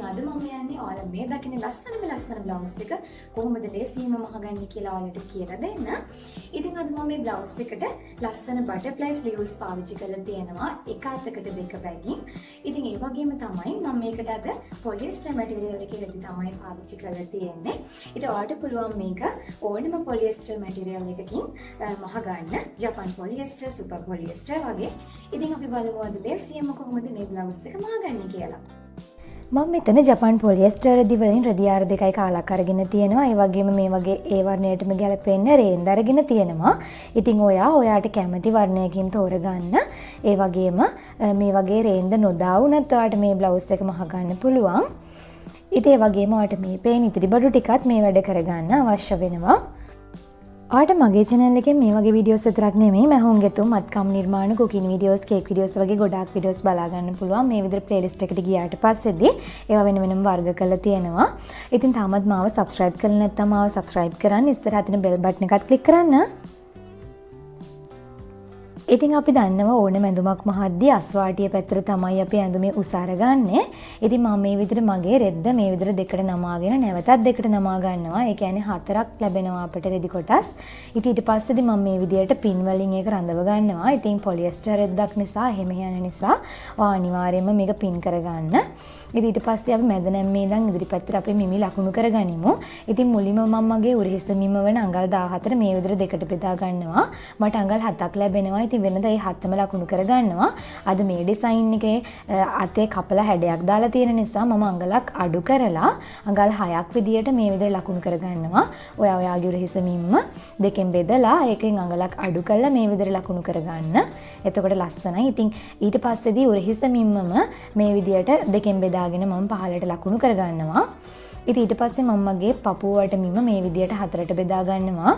අද මම යන්නේ ඔයාලා මේ දකින ලස්සන බ්ලවුස් එක කොහොමද ලේසියෙන්ම මහගන්නේ කියලා ඔයාලට කියලා දෙන්න. ඉතින් අද මම මේ බ්ලවුස් එකට ලස්සන බටර්ෆ්ලයි ස්ලීව්ස් පාවිච්චි කරලා තියෙනවා එක අතකට දෙක පැකින්. ඉතින් ඒ වගේම තමයි මම මේකට අද පොලිස්ටර් මැටීරියල් එකේ තමයි පාවිච්චි කරලා තියෙන්නේ. ඉතින් ඔයාලට පුළුවන් මේක ඕනම පොලිස්ටර් මැටීරියල් එකකින් මහගන්න. ජපාන් පොලිස්ටර්, සුපර් පොලිස්ටර් වගේ. ඉතින් අපි බලමු අද ලේසියෙන්ම කොහොමද මේ බ්ලවුස් එක මහගන්නේ කියලා. මම මෙතන ජපාන් පොලිස්ටර් රෙදි වලින් රෙදි ආර දෙකයි කාලක් අරගෙන තියෙනවා. ඒ වගේම මේ වගේ ඒ වර්ණයටම ගැලපෙන්න රේන්ද අරගෙන තියෙනවා. ඉතින් ඔයාට කැමති වර්ණයකින් තෝරගන්න. ඒ වගේම මේ වගේ රේන්ද නොදා වුණත් ඔයාට මේ බ්ලවුස් එක මහගන්න පුළුවන්. ඉතින් ඒ වගේම ඔයාට මේ පේන ඉතිරි බඩු ටිකත් මේ වැඩ කරගන්න අවශ්‍ය වෙනවා. ඔයාට මගේ channel එකෙන් මේ වගේ වීඩියෝස් විතරක් නෙමෙයි මහුන් ගෙතුම් මත්කම් නිර්මාණ කුකින් වීඩියෝස් කේක් වීඩියෝස් වගේ ගොඩාක් වීඩියෝස් බලා ගන්න පුළුවන් මේ විදිහට ප්ලේලිස්ට් එකට ගියාට පස්සේදී ඒවා වෙන වෙනම වර්ග කරලා තියෙනවා. ඉතින් තාමත් මාව subscribe කරලා නැත්නම් මාව subscribe කරන්න ඉස්සරහ තියෙන bell button එකත් click කරන්න. ඉතින් අපි දන්නවා ඕනම ඇඳුමක් මහද්දී අස්වාටිය පැත්තට තමයි අපි ඇඳුමේ උස අරගන්නේ. ඉතින් මම මේ විදිහට මගේ රෙද්ද මේ විදිහට දෙකට නමාගෙන නැවතත් දෙකට නමා ගන්නවා. ඒ කියන්නේ හතරක් ලැබෙනවා අපිට රෙදි කොටස්. ඉතින් ඊට පස්සේදී මම මේ විදිහට පින් වලින් ඒක රඳව ගන්නවා. ඉතින් පොලිස්ටර් රෙද්දක් නිසා එහෙම යන නිසා අනිවාර්යයෙන්ම මේක පින් කරගන්න. ඉතින් ඊට පස්සේ අපි මැද නැම්මේ ඉඳන් ඉදිරි පැත්තට අපි මිමි ලකුණු කරගනිමු. ඉතින් මුලින්ම මම මගේ උරහිස මිම වන අඟල් 14 මේ විදිහට දෙකට බෙදා ගන්නවා. මට අඟල් 7ක් ලැබෙනවා. ඉතින් වෙනද ඒ 7ම ලකුණු කරගන්නවා. අද මේ ඩිසයින් එකේ අතේ කපලා හැඩයක් දාලා තියෙන නිසා මම අඟලක් අඩු කරලා අඟල් 6ක් විදියට මේ විදිහට ලකුණු කරගන්නවා. ඔයාගේ උරහිස මිම්ම දෙකෙන් බෙදලා ඒකෙන් අඟලක් අඩු කරලා මේ විදිහට ලකුණු කරගන්න. එතකොට ලස්සනයි. ඉතින් ඊට පස්සේදී උරහිස මිම්මම මේ විදියට දෙකෙන් බෙදාගෙන මම පහලට ලකුණු කරගන්නවා. ඉතින් ඊට පස්සේ මම මගේ පපුව වලට මිම මේ විදියට හතරට බෙදා ගන්නවා.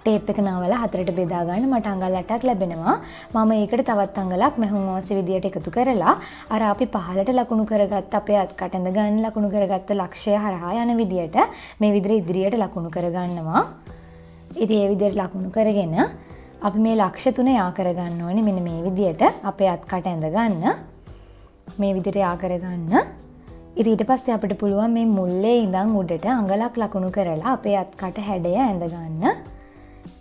ටේප් එක නාවලා හතරට බෙදා ගන්න මට අඟල් 8ක් ලැබෙනවා. මම ඒකට තවත් අඟලක් මෙහුම් වාසි විදියට එකතු කරලා අර අපි පහලට ලකුණු කරගත්ත අපේ අත් කටඳ ගන්න ලකුණු කරගත්ත ලක්ෂය හරහා යන විදියට මේ විදිහට ඉදිරියට ලකුණු කරගන්නවා. ඉතින් මේ විදියට ලකුණු කරගෙන අපි මේ ලක්ෂ්‍ය තුන යා කරගන්න ඕනේ. මෙන්න මේ විදියට අපේ අත් කටඳ ගන්න මේ විදිහට යා කරගන්න. ඉතින් ඊට පස්සේ අපිට පුළුවන් මේ මුල්ලේ ඉඳන් උඩට අඟලක් ලකුණු කරලා අපේ අත් කට හැඩය ඇඳ ගන්න.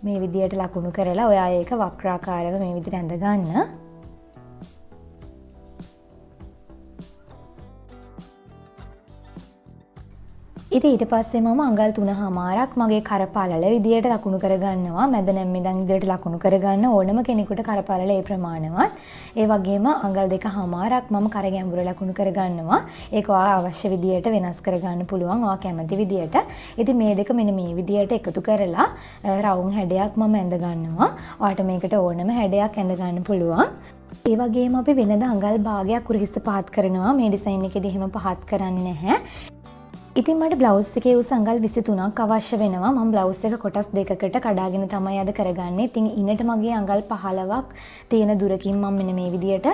මේ විදියට ලකුණු කරලා ඔයා ඒක වක්‍රාකාරව මේ විදිහට ඇඳ ගන්න. ඉතින් ඊට පස්සේ මම අඟල් 3මාරක් මගේ කරපළල විදියට ලකුණු කරගන්නවා. මැද නැම්මේ ඉඳන් ඉදිරියට ලකුණු කරගන්න ඕනම කෙනෙකුට කරපළල ඒ ප්‍රමාණවත්. ඒ වගේම අඟල් 2මාරක් මම කර ගැඹුර ලකුණු කරගන්නවා. ඒක ඔයා අවශ්‍ය විදියට වෙනස් කරගන්න පුළුවන්. ඔයා කැමති විදියට. ඉතින් මේ දෙක මෙන්න මේ විදියට එකතු කරලා රවුම් හැඩයක් මම ඇඳ ගන්නවා. ඔයාට මේකට ඕනම හැඩයක් ඇඳ ගන්න පුළුවන්. ඒ වගේම අපි වෙනද අඟල් භාගයක් උරහිස පහත් කරනවා. මේ ඩිසයින් එකේදී එහෙම පහත් කරන්නේ නැහැ. ඉතින් මට බ්ලවුස් එකේ උස අඟල් 23ක් අවශ්‍ය වෙනවා. මම බ්ලවුස් එක කොටස් දෙකකට කඩාගෙන තමයි අද කරගන්නේ. ඉතින් ඉනට මගේ අඟල් 15ක් තියෙන දුරකින් මම මෙන්න මේ විදියට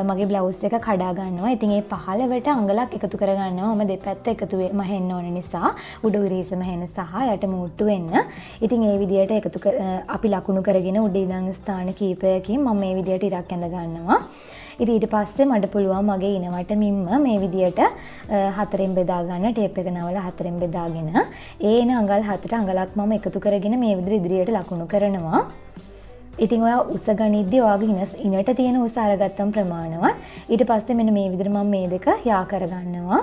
මගේ බ්ලවුස් එක කඩා ගන්නවා. ඉතින් මේ 15ට අඟලක් එකතු කරගන්නවා. මම දෙපැත්ත එකතු මහෙන්න ඕන නිසා උඩ ඉරේස මහෙන සහ යට මූට්ටු වෙන්න. ඉතින් මේ විදියට අපි ලකුණු කරගෙන උඩ ඉඳන් ස්ථාන කීපයකින් මම මේ විදියට ඉරක් ඇඳ ගන්නවා. ඉතින් ඊට පස්සේ මට පුළුවන් මගේ ඉනවට මිම්ම මේ විදියට හතරෙන් බෙදා ගන්න ටේප් එක නවලා හතරෙන් බෙදාගෙන ඒ එන අඟල් 7ට අඟලක් මම එකතු කරගෙන මේ විදිහට ඉදිරියට ලකුණු කරනවා. ඉතින් ඔයා උස ගනිද්දී ඔයාගේ ඉනට තියෙන උස අරගත්තම ප්‍රමාණවත්. ඊට පස්සේ මෙන්න මේ විදිහට මම මේ දෙක යා කරගන්නවා.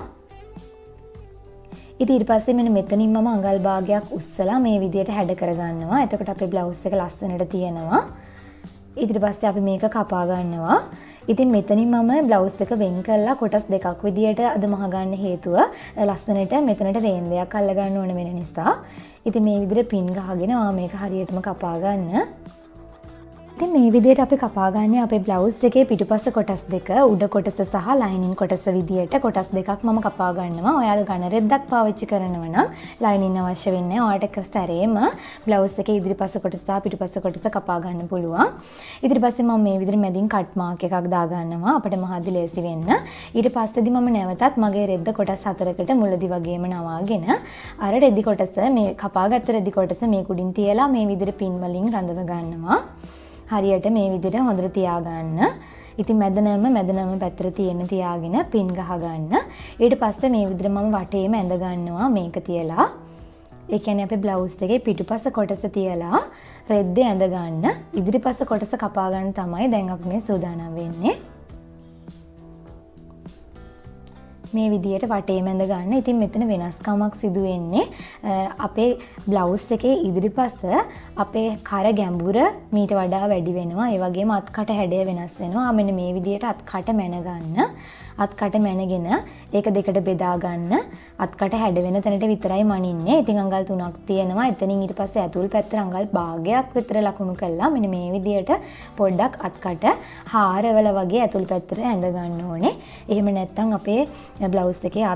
ඉතින් ඊට පස්සේ මෙන්න මෙතනින් මම අඟල් භාගයක් උස්සලා මේ විදිහට හැඩ කරගන්නවා. එතකොට අපේ බ්ලවුස් එක ලස්සනට තියෙනවා. ඊට පස්සේ අපි මේක කපා ගන්නවා. ඉතින් මෙතනින් මම බ්ලවුස් එක වෙන් කරලා කොටස් දෙකක් විදියට අද මහගන්න හේතුව ලස්සනට මෙතනට රේන්දයක් අල්ල ගන්න ඕන වෙන නිසා. ඉතින් මේ විදිහට පින් ගහගෙන මේක හරියටම කපා ගන්න. ඉතින් මේ විදිහට අපි කපා ගන්න අපේ බ්ලවුස් එකේ පිටුපස කොටස් දෙක උඩ කොටස සහ ලයිනින් කොටස විදියට කොටස් දෙකක් මම කපා ගන්නවා. ඔයාලා ඝන රෙද්දක් පාවිච්චි කරනවා නම් ලයිනින් අවශ්‍ය වෙන්නේ නැහැ. ඔයාලට එක සැරේම බ්ලවුස් එකේ ඉදිරිපස කොටස සහ පිටුපස කොටස කපා ගන්න පුළුවන්. ඊට පස්සේ මම මේ විදිහට මැදින් කට් මාක් එකක් දා ගන්නවා අපිට මහදි ලේසි වෙන්න. ඊට පස්සේදී මම නැවතත් මගේ රෙද්ද කොටස් හතරකට මුලදි වගේම නවාගෙන අර රෙදි කොටස මේ කපාගත්ත රෙදි කොටස මේ කුඩින් තියලා මේ විදිහට පින් වලින් රඳව ගන්නවා. හරියට මේ විදිහට හොඳට තියාගන්න. ඉතින් මැද නැම පැත්තට තියෙන තියාගෙන පින් ගහ ගන්න. ඊට පස්සේ මේ විදිහට මම වටේම ඇඳ ගන්නවා මේක තියලා. ඒ කියන්නේ අපේ බ්ලවුස් එකේ පිටුපස කොටස තියලා රෙද්දේ ඇඳ ගන්න. ඉදිරිපස කොටස කපා ගන්න තමයි දැන් අපි මේ සූදානම් වෙන්නේ. මේ විදියට වටේම ඇඳ ගන්න. ඉතින් මෙතන වෙනස්කමක් සිදු වෙන්නේ අපේ බ්ලවුස් එකේ ඉදිරිපස අපේ කර ගැඹුර මීට වඩා වැඩි වෙනවා. ඒ වගේම අත්කට හැඩය වෙනස් වෙනවා. මෙන්න මේ විදියට අත්කට මැන ගන්න. අත්කට මැනගෙන ඒක දෙකට බෙදා ගන්න. අත්කට හැඩ වෙන තැනට විතරයි මනින්නේ. ඉතින් අඟල් 3ක් තියෙනවා. එතනින් ඊට පස්සේ ඇතුල් පැත්තට අඟල් භාගයක් විතර ලකුණු කළා. මෙන්න මේ විදියට පොඩ්ඩක් අත්කට හාරවල වගේ ඇතුල් පැත්තට ඇඳ ගන්න ඕනේ. එහෙම නැත්නම් අපේ බ්ලවුස් එකේ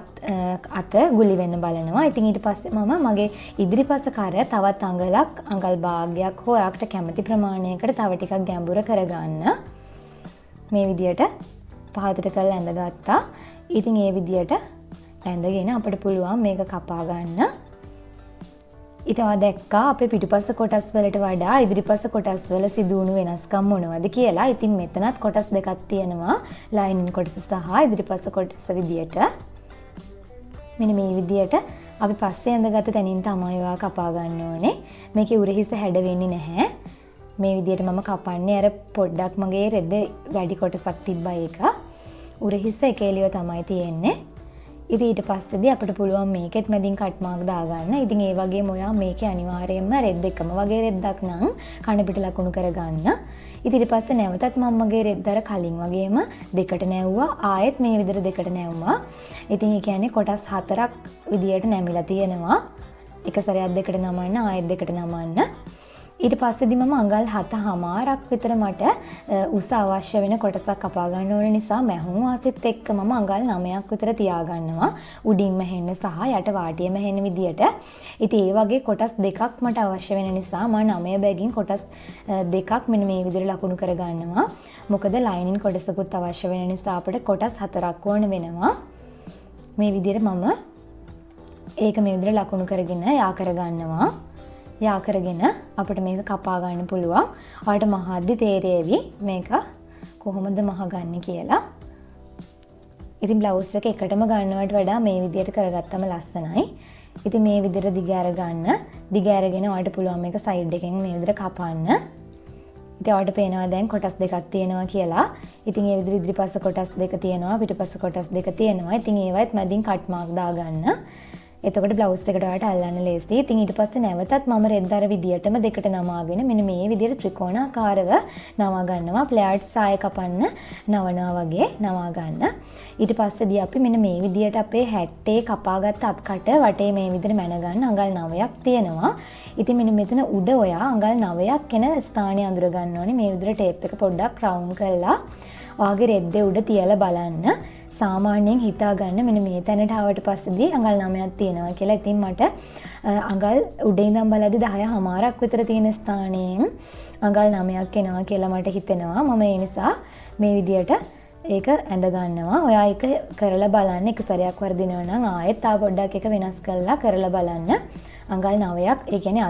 අත ගුලි වෙන්න බලනවා. ඉතින් ඊට පස්සේ මම මගේ ඉදිරිපස කර තවත් අඟල් භාගයක් හෝ ඔයාලට කැමති ප්‍රමාණයකට තව ටිකක් ගැඹුර කරගන්න. මේ විදියට පහතට කරලා ඇඳගත්තා. ඉතින් මේ විදියට ඇඳගෙන අපිට පුළුවන් මේක කපා ගන්න. ඉතින් ඔයා දැක්කා අපේ පිටුපස කොටස් වලට වඩා ඉදිරිපස කොටස් වල සිදුණු වෙනස්කම් මොනවද කියලා. ඉතින් මෙතනත් කොටස් දෙකක් තියෙනවා. ලයිනින් කොටස සහ ඉදිරිපස කොටස විදියට. මෙන්න මේ විදියට අපි පස්සේ ඇඳගත්ත තැනින් තමයි ඔයා කපා ගන්න ඕනේ. මේකේ උරහිස හැඩ වෙන්නේ නැහැ. මේ විදියට මම කපන්නේ අර පොඩ්ඩක් මගේ රෙද්ද වැඩි කොටසක් තිබ්බා ඒක. උරහිස එකේලිය තමයි තියෙන්නේ. ඉතින් ඊට පස්සේදී අපිට පුළුවන් මේකෙත් මැදින් කට් මාක් දාගන්න. ඉතින් ඒ වගේම ඔයා මේකේ අනිවාර්යයෙන්ම රෙද්ද එකම වගේ රෙද්දක් නම් කන පිට ලකුණු කරගන්න. ඉතින් ඊට පස්සේ නැවතත් මම මගේ රෙද්ද අර කලින් වගේම දෙකට නැවුවා. ආයෙත් මේ විදිහට දෙකට නැවුවා. ඉතින් ඒ කියන්නේ කොටස් 4ක් විදියට නැමිලා තියෙනවා. එක සැරයක් දෙකට නමන්න ආයෙත් දෙකට නමන්න. ඊට පස්සේදී මම අඟල් 7.5ක් විතර මට උස අවශ්‍ය වෙන කොටසක් කපා ගන්න ඕන නිසා මැහුම් වාසිත් එක්ක මම අඟල් 9ක් විතර තියා ගන්නවා. උඩින් මැහෙන්න සහ යට වාටිය මැහෙන්න විදියට. ඉතින් ඒ වගේ කොටස් දෙකක් මට අවශ්‍ය වෙන නිසා මම 9 බැගින් කොටස් දෙකක් මෙන්න මේ විදියට ලකුණු කර ගන්නවා. මොකද ලයිනින් කොටසකුත් අවශ්‍ය වෙන නිසා අපිට කොටස් 4ක් ඕන වෙනවා. මේ විදියට මම ඒක මේ විදියට ලකුණු කරගෙන යා කර ගන්නවා. යා කරගෙන අපිට මේක කපා ගන්න පුළුවන්. ඔයාලට මහද්දි තේරෙවි මේක කොහොමද මහගන්නේ කියලා. ඉතින් බ්ලවුස් එක එකටම ගන්නවට වඩා මේ විදියට කරගත්තම ලස්සනයි. ඉතින් මේ විදියට දිග අරගන්න. දිග අරගෙන ඔයාලට පුළුවන් මේක සයිඩ් එකෙන් මේ විදියට කපන්න. ඉතින් ඔයාලට පේනවා දැන් කොටස් දෙකක් තියෙනවා කියලා. ඉතින් මේ විදියට ඉදිරිපස්ස කොටස් දෙක තියෙනවා, පිටුපස්ස කොටස් දෙක තියෙනවා. ඉතින් ඒවත් මැදින් කට් මාක් දාගන්න. එතකොට බ්ලවුස් එකට ඔයාලට අල්ලන්න ලේසියි. ඉතින් ඊට පස්සේ නැවතත් මම රෙද්ද අර විදියටම දෙකට නමාගෙන මෙන්න මේ විදියට ත්‍රිකෝණාකාරව නවා ගන්නවා. ප්ලෑට් සාය කපන්න නවනවා වගේ නවා ගන්න. ඊට පස්සේදී අපි මෙන්න මේ විදියට අපේ හැට්ටේ කපාගත්ත අත්කට වටේ මේ විදියට මැන ගන්න අඟල් 9ක් තියෙනවා. ඉතින් මෙන්න මෙතන උඩ ඔයා අඟල් 9ක් එන ස්ථානය අඳුර ගන්න ඕනේ. මේ විදියට ටේප් එක පොඩ්ඩක් රවුන්ඩ් කරලා ඔයාගේ රෙද්දේ උඩ තියලා බලන්න. සාමාන්‍යයෙන් හිතා ගන්න මෙන්න මේ තැනට ආවට පස්සේදී අඟල් 9ක් තියෙනවා කියලා. ඉතින් මට අඟල් උඩ ඉඳන් බලද්දි 10.5ක් විතර තියෙන ස්ථානයෙන් අඟල් 9ක් එනවා කියලා මට හිතෙනවා. මම ඒ නිසා මේ විදියට ඒක ඇඳ ගන්නවා. ඔයා ඒක කරලා බලන්න. එක සැරයක් වර්ධිනවා නම් ආයෙත් ආ පොඩ්ඩක් එක වෙනස් කරලා බලන්න. අඟල් 9ක් ඒ කියන්නේ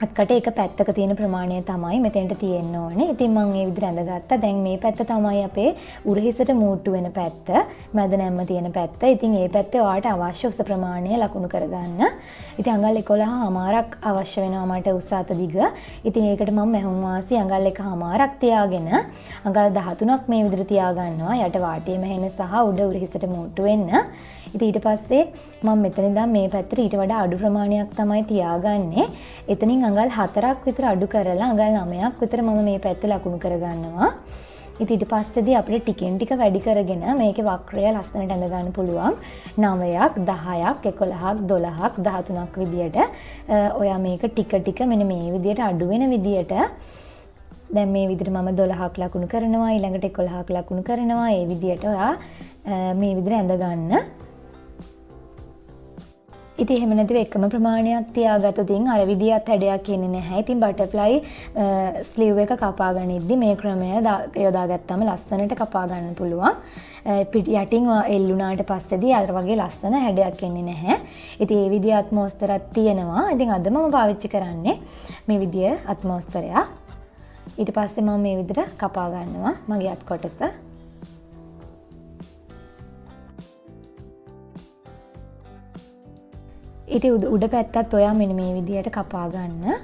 අත්කට එක පැත්තක තියෙන ප්‍රමාණය තමයි මෙතෙන්ට තියෙන්න ඕනේ. ඉතින් මම මේ විදිහට ඇඳගත්තා. දැන් මේ පැත්ත තමයි අපේ උරහිසට මූට්ටු වෙන පැත්ත. මැද නැම්ම තියෙන පැත්ත. ඉතින් මේ පැත්තේ ඔයාලට අවශ්‍ය උස ප්‍රමාණය ලකුණු කරගන්න. ඉතින් අඟල් 11.5ක් අවශ්‍ය වෙනවා මට උස අත දිග. ඉතින් ඒකට මම මැහුම් වාසි අඟල් 1.5ක් තියාගෙන අඟල් 13ක් මේ විදිහට තියා ගන්නවා. යට වාටිය මැහෙන සහ උඩ උරහිසට මූට්ටු වෙන්න. ඉතින් ඊට පස්සේ මම මෙතන ඉඳන් මේ පැත්තට ඊට වඩා අඩු ප්‍රමාණයක් තමයි තියාගන්නේ. එතනින් අඟල් 4ක් විතර අඩු කරලා අඟල් 9ක් විතර මම මේ පැත්තේ ලකුණු කරගන්නවා. ඉතින් ඊට පස්සේදී අපිට ටිකෙන් ටික වැඩි කරගෙන මේකේ වක්‍රය ලස්සනට ඇඳ ගන්න පුළුවන්. 9ක් 10ක් 11ක් 12ක් 13ක් විදියට ඔයා මේක ටික මෙන්න මේ විදියට අඩු වෙන විදියට දැන් මේ විදිහට මම 12ක් ලකුණු කරනවා ඊළඟට 11ක් ලකුණු කරනවා. ඒ විදිහට ඔයා මේ විදිහට ඇඳ ගන්න. ඉතින් එහෙම නැතිව එකම ප්‍රමාණයක් තියාගත්තොත් අර විදිහත් හැඩයක් එන්නේ නැහැ. ඉතින් බටර්ෆ්ලයි ස්ලීව් එක කපා ගනිද්දි මේ ක්‍රමය යොදාගත්තාම ලස්සනට කපා ගන්න පුළුවන්. යටින් එල්ලුණාට පස්සේදී අර වගේ ලස්සන හැඩයක් එන්නේ නැහැ. ඉතින් මේ විදිහ අත්මෝස්තරයක් තියෙනවා. ඉතින් අද මම පාවිච්චි කරන්නේ මේ විදිහ අත්මෝස්තරයක්. ඊට පස්සේ මම මේ විදිහට කපා ගන්නවා මගේ අත් කොටස. ඉතින් උඩ පැත්තත් ඔයා මෙන්න මේ විදිහට කපා ගන්න.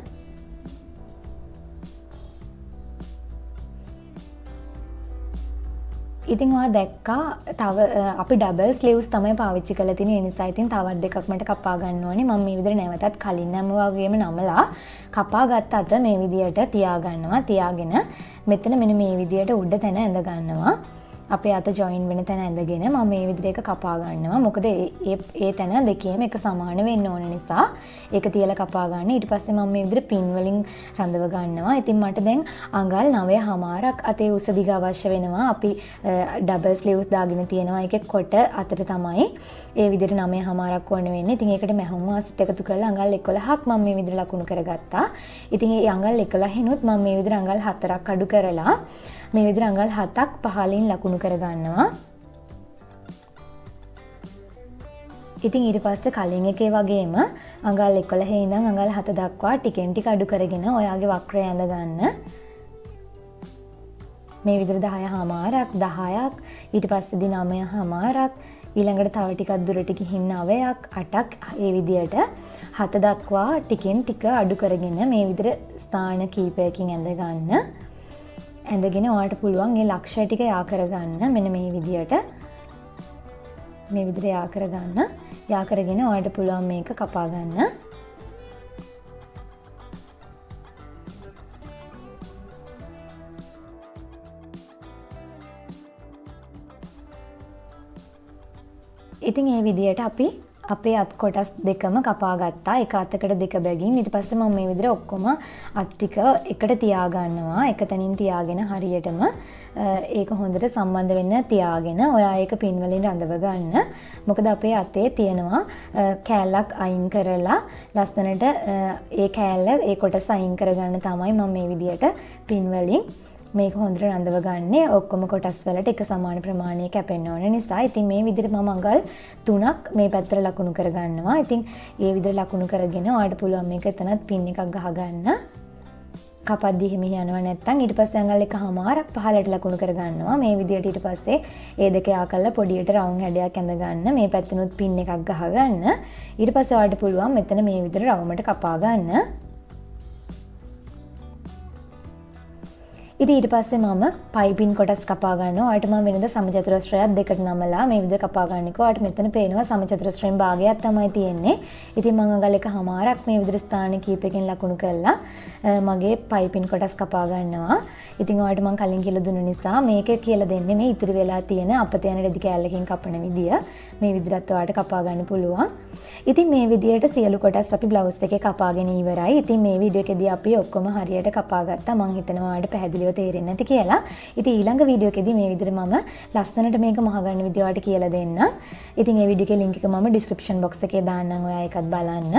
ඉතින් ඔයා දැක්කා තව අපි ඩබල් ස්ලීව්ස් තමයි පාවිච්චි කරලා තියෙන්නේ. ඒ නිසා ඉතින් තවත් දෙකක් මට කපා ගන්න ඕනේ. මම මේ විදිහට නැවතත් කලින් නම් වගේම නමලා කපා ගත්ත අත මේ විදිහට තියා ගන්නවා. තියාගෙන මෙතන මෙන්න මේ විදිහට උඩ තැන ඇඳ ගන්නවා. අපේ අත ජොයින් වෙන තැන ඇඳගෙන මම මේ විදිහට එක කපා ගන්නවා. මොකද ඒ තැන දෙකේම එක සමාන වෙන්න ඕන නිසා ඒක තියලා කපා ගන්න. ඊට පස්සේ මම මේ විදිහට පින් වලින් රඳව ගන්නවා. ඉතින් මට දැන් අඟල් 9.5ක් අතේ උස දිග අවශ්‍ය වෙනවා. අපි ඩබල් ස්ලීව්ස් දාගෙන තියෙනවා. ඒකේ කොට අතට තමයි ඒ විදිහට 9.5ක් ඕන වෙන්නේ. ඉතින් ඒකට මැහුම් වාසිත එකතු කරලා අඟල් 11ක් මම මේ විදිහට ලකුණු කරගත්තා. ඉතින් මේ අඟල් 11 හිනුත් මම මේ විදිහට අඟල් 4ක් අඩු කරලා මේ විදිහට අඟල් 7ක් පහලින් ලකුණු කරගන්නවා. ඉතින් ඊට පස්සේ කලින් එකේ වගේම අඟල් 11 ඉඳන් අඟල් 7 දක්වා ටිකෙන් ටික අඩු කරගෙන ඔයාගේ වක්‍රය ඇඳ ගන්න. මේ විදිහට 10.5ක් 10ක් ඊට පස්සේදී 9.5ක් ඊළඟට තව ටිකක් දුරට ගිහින් 9ක් 8ක් ඒ විදිහට 7 දක්වා ටිකෙන් ටික අඩු කරගෙන මේ විදිහට ස්ථාන කීපයකින් ඇඳ ගන්න. ඇඳගෙන ඔයාලට පුළුවන් මේ ලක්ෂ්‍ය ටික යා කරගන්න. මෙන්න මේ විදිහට යා කරගන්න. යා කරගෙන ඔයාලට පුළුවන් මේක කපා ගන්න. ඉතින් මේ විදිහට අපි අපේ අත් කොටස් දෙකම කපා ගත්තා. එක අතකට දෙක බැගින්. ඊට පස්සේ මම මේ විදිහට ඔක්කොම අත් ටික එකට තියා ගන්නවා. එක තැනින් තියාගෙන හරියටම ඒක හොඳට සම්බන්ධ වෙන්න තියාගෙන ඔයා ඒක පින් වලින් රඳව ගන්න. මොකද අපේ අතේ තියෙනවා කෑල්ලක් අයින් කරලා ලස්සනට ඒ කෑල්ල ඒ කොටස අයින් කරගන්න තමයි මම මේ විදිහට පින් වලින් මේක හොඳට රඳව ගන්නේ. ඔක්කොම කොටස් වලට එක සමාන ප්‍රමාණයක කැපෙන්න ඕන නිසා. ඉතින් මේ විදිහට මම අඟල් 3ක් මේ පැත්තට ලකුණු කරගන්නවා. ඉතින් මේ විදිහට ලකුණු කරගෙන ඔයාලට පුළුවන් මේක එතනත් පින් එකක් ගහ ගන්න. කපද්දි එහෙම යනවා නැත්නම් ඊට පස්සේ අඟල් 1.5ක් පහළට ලකුණු කරගන්නවා. මේ විදිහට ඊට පස්සේ ඒ දෙක යා කරලා පොඩියට රවුම් හැඩයක් ඇඳ ගන්න. මේ පැත්තනොත් පින් එකක් ගහ ගන්න. ඊට පස්සේ ඔයාලට පුළුවන් මෙතන මේ විදිහට රවුමට කපා ගන්න. ඉතින් ඊට පස්සේ මම පයිපින් කොටස් කපා ගන්නවා. ඔයාලට මම වෙනද සමචතුරස්‍රයක් දෙකට නමලා මේ විදිහට කපා ගන්නකෝ. ඔයාලට මෙතන පේනවා සමචතුරස්‍රයෙන් භාගයක් තමයි තියෙන්නේ. ඉතින් මම අඟල් 1.5ක් මේ විදිහට ස්ථාන කීපයකින් ලකුණු කරලා මගේ පයිපින් කොටස් කපා ගන්නවා. ඉතින් ඔයාලට මම කලින් කියලා දුන්න නිසා මේකේ කියලා දෙන්නේ මේ ඉතිරි වෙලා තියෙන අපත යන රෙදි කෑල්ලකින් කපන විදිය. මේ විදිහට ඔයාලට කපා ගන්න පුළුවන්. ඉතින් මේ විදිහට සියලු කොටස් අපි බ්ලවුස් එකේ කපාගෙන ඉවරයි. ඉතින් මේ වීඩියෝ එකේදී අපි ඔක්කොම හරියට කපා ගත්තා. මම හිතනවා ඔයාලට පැහැදිලිව තේරෙන්නේ නැති කියලා. ඉතින් ඊළඟ වීඩියෝ එකේදී මේ විදිහට මම ලස්සනට මේක මහගන්න විදිය ඔයාලට කියලා දෙන්න. ඉතින් මේ වීඩියෝ එකේ link එක මම description box එකේ දාන්නම්. ඔයා ඒකත් බලන්න.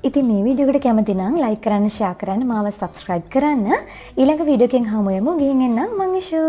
ඉතින් මේ වීඩියෝ එකට කැමති නම් like කරන්න, share කරන්න, මාව subscribe කරන්න. ඊළඟ වීඩියෝ එකෙන් හමු වෙමු. ගිහින් එන්නම් මං ඉෂු.